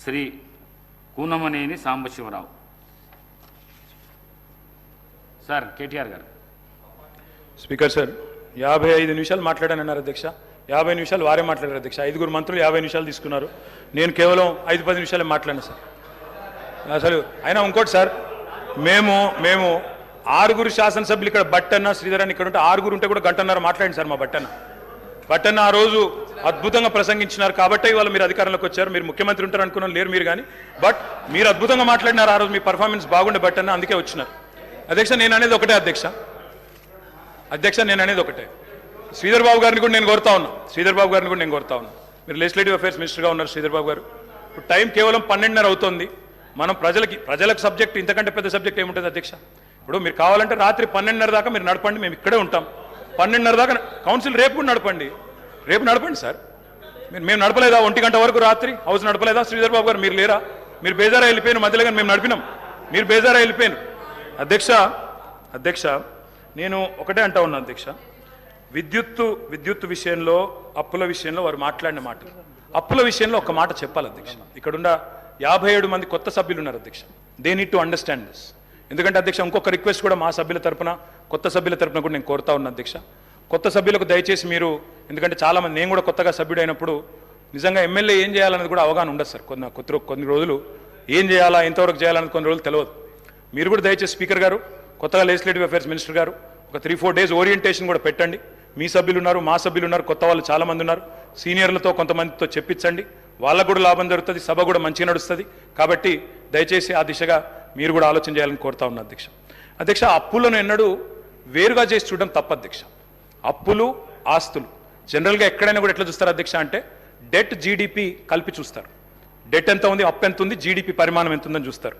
Shri Kunamneni Sambasivarao. Sir KTR గారు. Speaker sir 55 నిమిషాలు మాట్లాడానన్నారు అధ్యక్ష. 50 నిమిషాలు వారే మాట్లాడారు అధ్యక్ష. 5 మంత్రులు 50 నిమిషాలు తీసుకున్నారు. నేను కేవలం 5-10 నిమిషాలే మాట్లాడాను సార్. అసలు అయినా ఇంకోటి సార్, మేము 6 శాసనసభ్యులు ఇక్కడ బట్టన్న శ్రీధర్ అని ఇక్కడ ఉంటే 6 ఉంటే కూడా గంటన్నర మాట్లాడింది సార్. మా బట్టన్న ఆ రోజు అద్భుతంగా ప్రసంగించినారు కాబట్టి ఇవాళ మీరు అధికారంలోకి వచ్చారు. మీరు ముఖ్యమంత్రి ఉంటారు అనుకున్నాను, లేరు మీరు కానీ. బట్ మీరు అద్భుతంగా మాట్లాడినారు ఆ రోజు. మీ పర్ఫార్మెన్స్ బాగుండే బట్టన్న, అందుకే వచ్చినారు. అధ్యక్ష నేను అనేది ఒకటే నేను అనేది ఒకటే. శ్రీధర్ బాబు గారిని కూడా నేను కోరుతా ఉన్నా. మీరు లెజిస్లేటివ్ అఫైర్స్ మినిస్టర్గా ఉన్నారు శ్రీధర్ బాబు గారు. ఇప్పుడు టైం కేవలం 12:30 అవుతుంది. మనం ప్రజలకు సబ్జెక్ట్ ఇంతకంటే పెద్ద సబ్జెక్ట్ ఏముంటుంది అధ్యక్ష? ఇప్పుడు మీరు కావాలంటే రాత్రి 12:30 దాకా మీరు నడపండి, మేము ఇక్కడే ఉంటాం. 12:30 దాకా కౌన్సిల్ రేపు కూడా నడపండి సార్. మేము నడపలేదా 1 గంట వరకు రాత్రి హౌస్ నడపలేదా? శ్రీధర్ బాబు గారు మీరు లేరా? మీరు బేజారా వెళ్ళిపోయిన మధ్యలో, కానీ మేము నడిపినాం, మీరు బేజారా వెళ్ళిపోయాను. అధ్యక్ష నేను ఒకటే అంటా ఉన్నా అధ్యక్ష, విద్యుత్తు విషయంలో, అప్పుల విషయంలో వారు మాట్లాడిన మాటలు, అప్పుల విషయంలో ఒక మాట చెప్పాలి అధ్యక్ష. ఇక్కడున్న 57 మంది కొత్త సభ్యులు ఉన్నారు అధ్యక్ష. They need to understand this. ఎందుకంటే అధ్యక్ష ఇంకొక రిక్వెస్ట్ కూడా మా సభ్యుల తరపున, కొత్త సభ్యుల తరపున కూడా నేను కోరుతా ఉన్నా అధ్యక్ష. కొత్త సభ్యులకు దయచేసి మీరు, ఎందుకంటే చాలామంది, నేను కూడా కొత్తగా సభ్యుడు అయినప్పుడు నిజంగా ఎమ్మెల్యే ఏం చేయాలన్నది కూడా అవగాహన ఉండదు సార్. కొన్ని రోజులు ఏం చేయాలా, ఎంతవరకు చేయాలన్నది కొన్ని రోజులు తెలియదు. మీరు కూడా దయచేసి స్పీకర్ గారు, కొత్తగా లెజిస్లేటివ్ అఫైర్స్ మినిస్టర్ గారు, ఒక 3-4 డేస్ ఓరియంటేషన్ కూడా పెట్టండి. మీ సభ్యులు ఉన్నారు, మా సభ్యులు ఉన్నారు, కొత్త వాళ్ళు చాలామంది ఉన్నారు. సీనియర్లతో కొంతమందితో చెప్పించండి, వాళ్ళకు కూడా లాభం జరుగుతుంది, సభ కూడా మంచిగా నడుస్తుంది. కాబట్టి దయచేసి ఆ దిశగా మీరు కూడా ఆలోచన చేయాలని కోరుతా ఉన్నా అధ్యక్ష. అప్పులను ఎన్నడూ వేరుగా చేసి చూడడం తప్పు అధ్యక్ష. అప్పులు, ఆస్తులు జనరల్గా ఎక్కడైనా కూడా ఎట్లా చూస్తారు అధ్యక్ష అంటే డెట్ జీడిపి కలిపి చూస్తారు. డెట్ ఎంత ఉంది, అప్పు ఎంత ఉంది, జీడిపి పరిమాణం ఎంత ఉందని చూస్తారు.